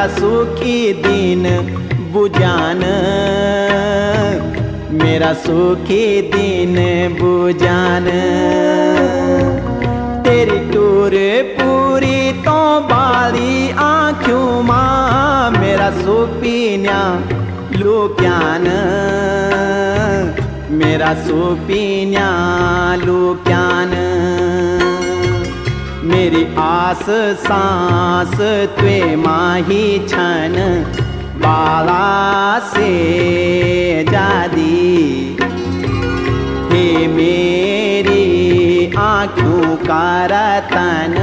मेरा सुखी दिन बुझान, मेरा सुखी दिन बुझान। तेरी टूर पूरी तो बाली आँखों मां, मेरा सुपीन्या लुक्यान, मेरा सुपीन्या लुक्यान। मेरी आस सांस त्वे माही छन, बाला से जादी। हे मेरी आँखों का रतन,